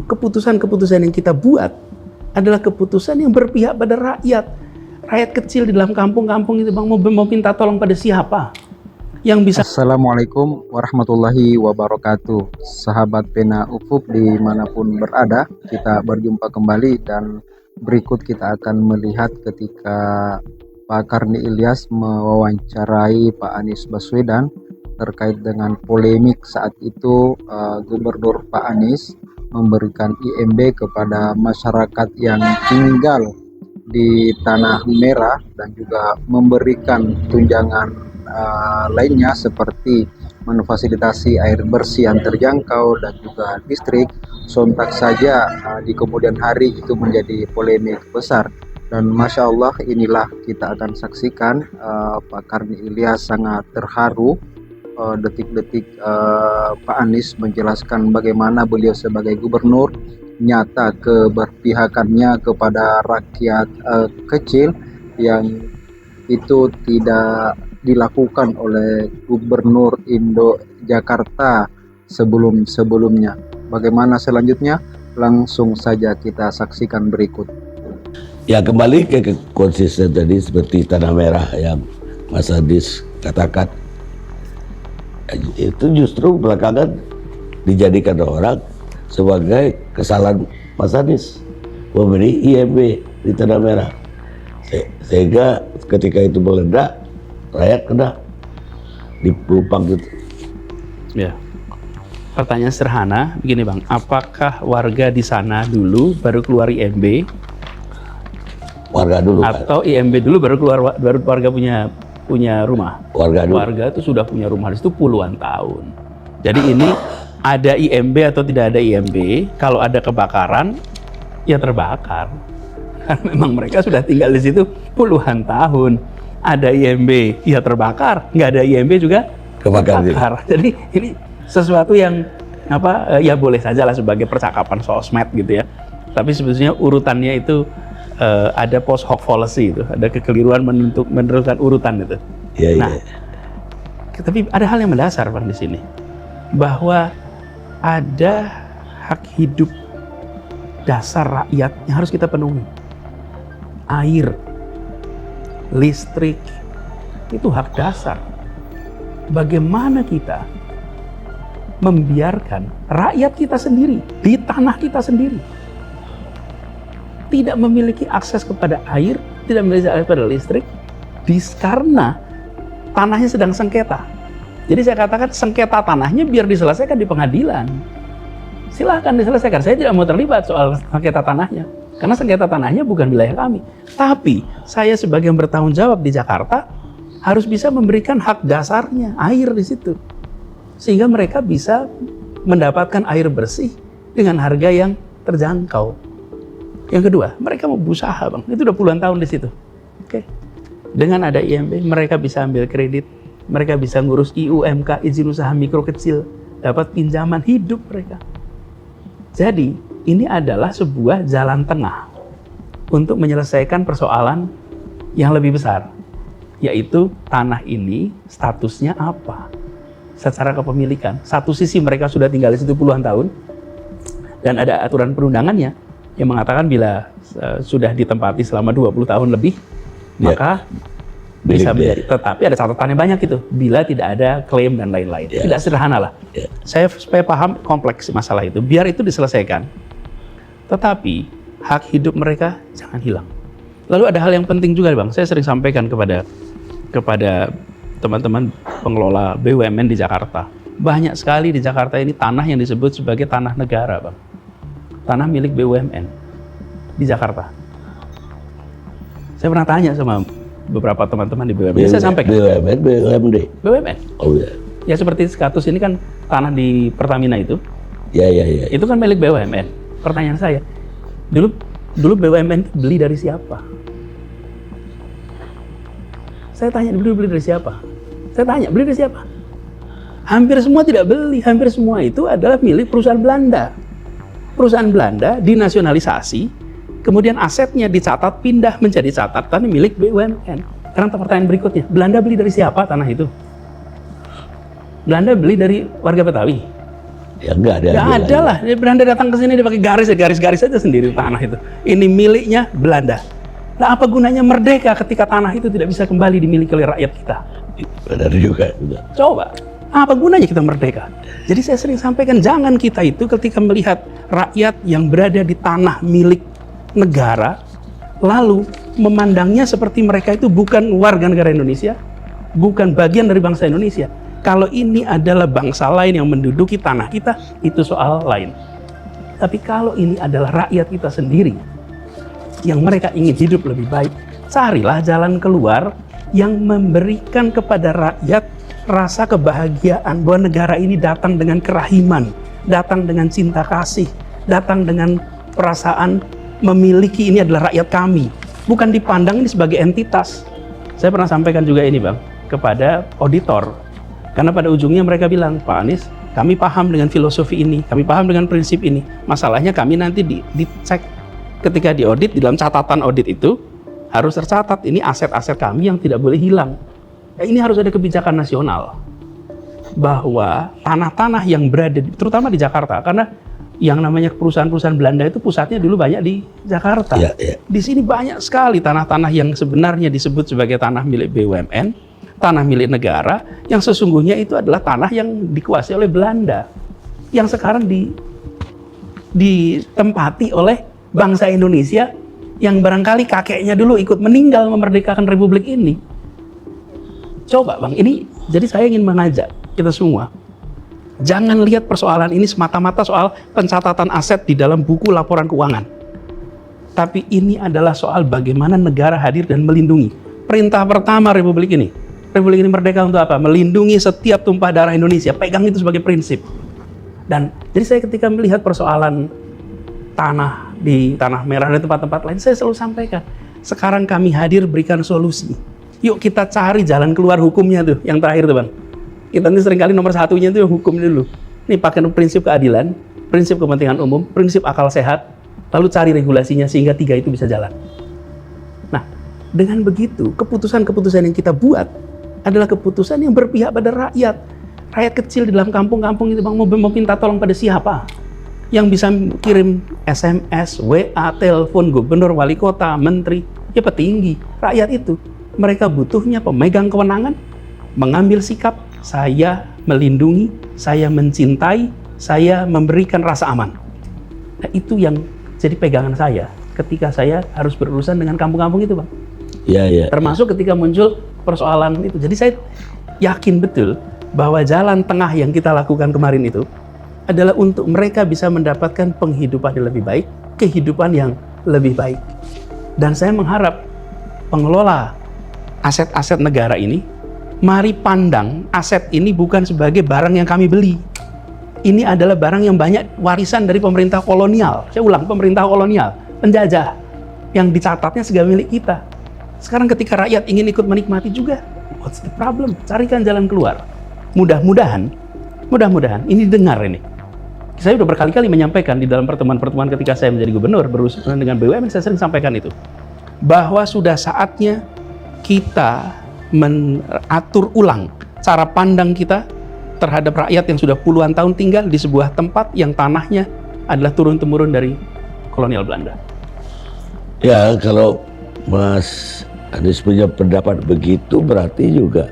Keputusan-keputusan yang kita buat adalah keputusan yang berpihak pada rakyat. Rakyat kecil di dalam kampung-kampung itu, Bang, mau minta tolong pada siapa yang bisa. Assalamualaikum warahmatullahi wabarakatuh. Sahabat Pena Ufuk dimanapun berada, kita berjumpa kembali dan berikut kita akan melihat ketika Pak Karni Ilyas mewawancarai Pak Anies Baswedan terkait dengan polemik saat itu Gubernur Pak Anies memberikan IMB kepada masyarakat yang tinggal di Tanah Merah dan juga memberikan tunjangan lainnya seperti memfasilitasi air bersih yang terjangkau dan juga listrik. Sontak saja di kemudian hari itu menjadi polemik besar, dan Masya Allah inilah kita akan saksikan Pak Karni Ilyas sangat terharu detik-detik Pak Anies menjelaskan bagaimana beliau sebagai gubernur nyata keberpihakannya kepada rakyat kecil yang itu tidak dilakukan oleh Gubernur Jakarta sebelumnya. Bagaimana selanjutnya? Langsung saja kita saksikan berikut. Ya, kembali ke konsisten tadi seperti Tanah Merah yang Mas Adis katakan, itu justru belakangan dijadikan orang sebagai kesalahan Mas Anies memberi IMB di Tanah Merah, sehingga ketika itu meledak rakyat kena dipelupang gitu. Ya, pertanyaan sederhana begini, Bang, apakah warga di sana dulu baru keluar IMB? Warga dulu atau kan? IMB dulu baru keluar, baru warga punya rumah? Warga dulu. Warga itu sudah punya rumah itu puluhan tahun. Jadi ini ada IMB atau tidak ada IMB, kalau ada kebakaran ya terbakar. Karena memang mereka sudah tinggal di situ puluhan tahun. Ada IMB ya terbakar, nggak ada IMB juga kebakar. Jadi ini sesuatu yang ya boleh saja lah sebagai percakapan sosmed gitu ya. Tapi sebetulnya urutannya itu ada post hoc fallacy itu, ada kekeliruan menentukan urutan itu. Ya, nah, tapi ada hal yang mendasar, Bang, di sini, bahwa ada hak hidup dasar rakyat yang harus kita penuhi. Air, listrik, itu hak dasar. Bagaimana kita membiarkan rakyat kita sendiri di tanah kita sendiri tidak memiliki akses kepada air, tidak memiliki akses kepada listrik, karena tanahnya sedang sengketa. Jadi saya katakan sengketa tanahnya biar diselesaikan di pengadilan. Silahkan diselesaikan. Saya tidak mau terlibat soal sengketa tanahnya, karena sengketa tanahnya bukan wilayah kami. Tapi saya sebagai yang bertanggung jawab di Jakarta harus bisa memberikan hak dasarnya, air di situ, sehingga mereka bisa mendapatkan air bersih dengan harga yang terjangkau. Yang kedua, mereka mau berusaha, Bang. Itu udah puluhan tahun di situ. Oke. Dengan ada IMB, mereka bisa ambil kredit, mereka bisa ngurus IUMK, izin usaha mikro kecil, dapat pinjaman hidup mereka. Jadi, ini adalah sebuah jalan tengah untuk menyelesaikan persoalan yang lebih besar, yaitu tanah ini statusnya apa secara kepemilikan. Satu sisi mereka sudah tinggal di situ puluhan tahun, dan ada aturan perundangannya yang mengatakan bila sudah ditempati selama 20 tahun lebih, maka bisa menjadi. Tetapi ada catatannya banyak itu, bila tidak ada klaim dan lain-lain. Tidak sederhana lah. Saya supaya paham kompleks masalah itu, biar itu diselesaikan. Tetapi hak hidup mereka jangan hilang. Lalu ada hal yang penting juga, Bang. Saya sering sampaikan kepada teman-teman pengelola BUMN di Jakarta. Banyak sekali di Jakarta ini tanah yang disebut sebagai tanah negara, Bang. Tanah milik BUMN di Jakarta. Saya pernah tanya sama beberapa teman-teman di BUMN. Saya sampaikan. BUMD. BUMN. Oh ya. Ya seperti status ini kan tanah di Pertamina itu. Ya. Itu kan milik BUMN. Pertanyaan saya, dulu BUMN beli dari siapa? Saya tanya, dulu beli dari siapa? Saya tanya, beli dari siapa? Hampir semua tidak beli. Hampir semua itu adalah milik perusahaan Belanda. Perusahaan Belanda dinasionalisasi, kemudian asetnya dicatat pindah menjadi catatan milik BUMN. Sekarang pertanyaan berikutnya, Belanda beli dari siapa tanah itu? Belanda beli dari warga Betawi? Ya enggak ada. Nggak ada lah. Belanda datang ke sini dia pakai garis aja sendiri tanah itu. Ini miliknya Belanda. Nah, apa gunanya merdeka ketika tanah itu tidak bisa kembali dimiliki oleh rakyat kita? Benar juga. Coba, apa gunanya kita merdeka? Jadi saya sering sampaikan, jangan kita itu ketika melihat rakyat yang berada di tanah milik negara, lalu memandangnya seperti mereka itu bukan warga negara Indonesia, bukan bagian dari bangsa Indonesia. Kalau ini adalah bangsa lain yang menduduki tanah kita, itu soal lain. Tapi kalau ini adalah rakyat kita sendiri, yang mereka ingin hidup lebih baik, carilah jalan keluar yang memberikan kepada rakyat rasa kebahagiaan bahwa negara ini datang dengan kerahiman, datang dengan cinta kasih, datang dengan perasaan memiliki ini adalah rakyat kami, bukan dipandang ini sebagai entitas. Saya pernah sampaikan juga ini Bang, kepada auditor, karena pada ujungnya mereka bilang, Pak Anies, kami paham dengan filosofi ini, kami paham dengan prinsip ini, masalahnya kami nanti dicek ketika diaudit, di dalam catatan audit itu harus tercatat ini aset-aset kami yang tidak boleh hilang. Ini harus ada kebijakan nasional bahwa tanah-tanah yang berada terutama di Jakarta, karena yang namanya perusahaan-perusahaan Belanda itu pusatnya dulu banyak di Jakarta. Ya. Di sini banyak sekali tanah-tanah yang sebenarnya disebut sebagai tanah milik BUMN, tanah milik negara, yang sesungguhnya itu adalah tanah yang dikuasai oleh Belanda, yang sekarang ditempati oleh bangsa Indonesia yang barangkali kakeknya dulu ikut meninggal memerdekakan Republik ini. Coba Bang, ini jadi saya ingin mengajak kita semua, jangan lihat persoalan ini semata-mata soal pencatatan aset di dalam buku laporan keuangan. Tapi ini adalah soal bagaimana negara hadir dan melindungi. Perintah pertama Republik ini merdeka untuk apa? Melindungi setiap tumpah darah Indonesia. Pegang itu sebagai prinsip. Dan jadi saya ketika melihat persoalan tanah di Tanah Merah dan tempat-tempat lain, saya selalu sampaikan, sekarang kami hadir berikan solusi. Yuk kita cari jalan keluar hukumnya tuh, yang terakhir tuh Bang. Kita ini seringkali nomor satunya tuh hukum dulu. Ini pakai prinsip keadilan, prinsip kepentingan umum, prinsip akal sehat, lalu cari regulasinya sehingga tiga itu bisa jalan. Nah, dengan begitu, keputusan-keputusan yang kita buat adalah keputusan yang berpihak pada rakyat. Rakyat kecil di dalam kampung-kampung itu Bang, mau minta tolong pada siapa? Yang bisa kirim SMS, WA, telepon gubernur, wali kota, menteri, ya petinggi. Rakyat itu, mereka butuhnya pemegang kewenangan, mengambil sikap, saya melindungi, saya mencintai, saya memberikan rasa aman. Nah, itu yang jadi pegangan saya ketika saya harus berurusan dengan kampung-kampung itu Bang. Ya. Termasuk ketika muncul persoalan itu. Jadi saya yakin betul bahwa jalan tengah yang kita lakukan kemarin itu adalah untuk mereka bisa mendapatkan penghidupan yang lebih baik, kehidupan yang lebih baik. Dan saya mengharap pengelola aset-aset negara ini, mari pandang aset ini bukan sebagai barang yang kami beli. Ini adalah barang yang banyak warisan dari pemerintah kolonial. Saya ulang, pemerintah kolonial, penjajah, yang dicatatnya sebagai milik kita. Sekarang ketika rakyat ingin ikut menikmati juga, what's the problem? Carikan jalan keluar. Mudah-mudahan ini dengar ini. Saya sudah berkali-kali menyampaikan di dalam pertemuan-pertemuan ketika saya menjadi gubernur berurusan dengan BUMN, saya sering sampaikan itu, bahwa sudah saatnya kita mengatur ulang cara pandang kita terhadap rakyat yang sudah puluhan tahun tinggal di sebuah tempat yang tanahnya adalah turun-temurun dari kolonial Belanda. Ya, kalau Mas Anies punya pendapat begitu, berarti juga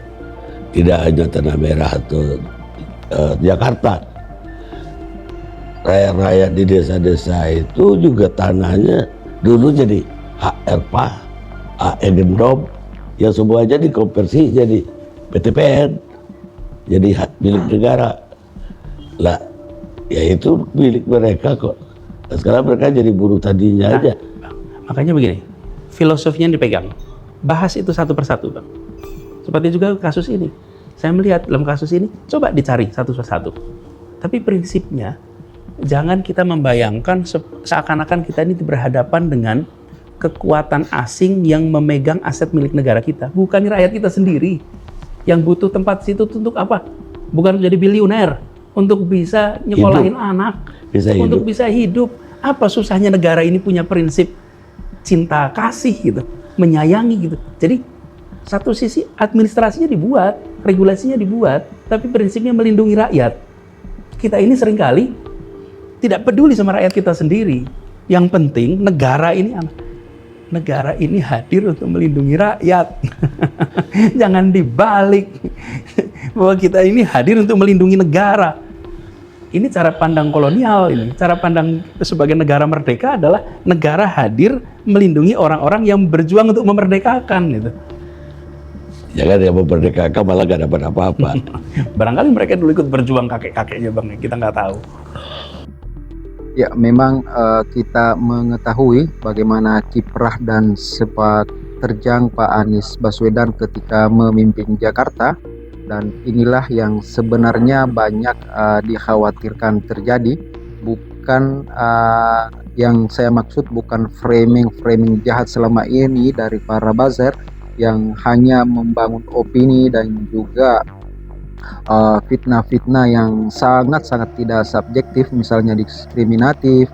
tidak hanya Tanah Merah atau Jakarta. Rakyat-rakyat di desa-desa itu juga tanahnya dulu jadi hak ERPA, hak Egendom, yang semuanya dikonversi jadi PTPN, jadi hak milik negara. Lah, ya itu milik mereka kok. Nah, sekarang mereka jadi buruh tadinya aja. Makanya begini, filosofinya dipegang. Bahas itu satu persatu Bang. Seperti juga kasus ini. Saya melihat dalam kasus ini, coba dicari satu persatu. Tapi prinsipnya, jangan kita membayangkan seakan-akan kita ini berhadapan dengan kekuatan asing yang memegang aset milik negara kita. Bukan rakyat kita sendiri yang butuh tempat situ untuk apa? Bukan jadi biliuner, untuk bisa nyekolahin anak, untuk bisa hidup. Apa susahnya negara ini punya prinsip cinta kasih gitu, menyayangi gitu. Jadi satu sisi administrasinya dibuat, regulasinya dibuat, tapi prinsipnya melindungi rakyat. Kita ini seringkali tidak peduli sama rakyat kita sendiri. Yang penting negara ini hadir untuk melindungi rakyat. Jangan dibalik bahwa kita ini hadir untuk melindungi negara. Ini cara pandang kolonial ini. Cara pandang sebagai negara merdeka adalah negara hadir melindungi orang-orang yang berjuang untuk memerdekakan gitu. Jangan yang memerdekakan malah gak dapat apa-apa. Barangkali mereka dulu ikut berjuang kakek-kakeknya Bang, kita nggak tahu. Ya, memang kita mengetahui bagaimana kiprah dan sepak terjang Pak Anies Baswedan ketika memimpin Jakarta, dan inilah yang sebenarnya banyak dikhawatirkan terjadi. Bukan yang saya maksud bukan framing jahat selama ini dari para buzzer yang hanya membangun opini dan juga fitnah-fitnah yang sangat-sangat tidak subjektif, misalnya diskriminatif,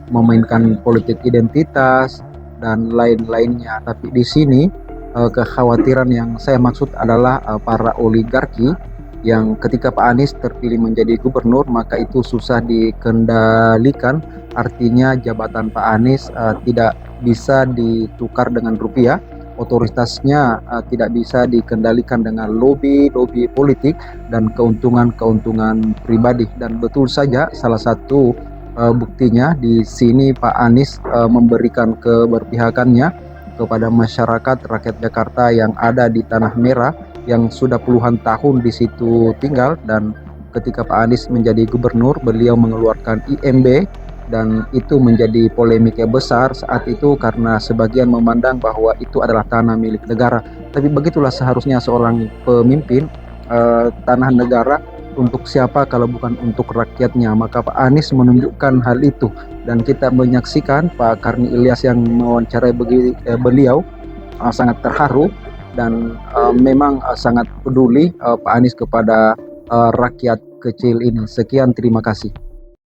memainkan politik identitas dan lain-lainnya. Tapi di sini kekhawatiran yang saya maksud adalah para oligarki yang ketika Pak Anies terpilih menjadi gubernur maka itu susah dikendalikan. Artinya jabatan Pak Anies tidak bisa ditukar dengan rupiah. Otoritasnya tidak bisa dikendalikan dengan lobby politik dan keuntungan pribadi. Dan betul saja salah satu buktinya di sini Pak Anies memberikan keberpihakannya kepada masyarakat rakyat Jakarta yang ada di Tanah Merah yang sudah puluhan tahun di situ tinggal. Dan ketika Pak Anies menjadi gubernur, beliau mengeluarkan IMB, dan itu menjadi polemik yang besar saat itu karena sebagian memandang bahwa itu adalah tanah milik negara. Tapi begitulah seharusnya seorang pemimpin, tanah negara untuk siapa kalau bukan untuk rakyatnya. Maka Pak Anies menunjukkan hal itu, dan kita menyaksikan Pak Karni Ilyas yang mewawancarai beliau sangat terharu dan memang sangat peduli Pak Anies kepada rakyat kecil ini. Sekian, terima kasih.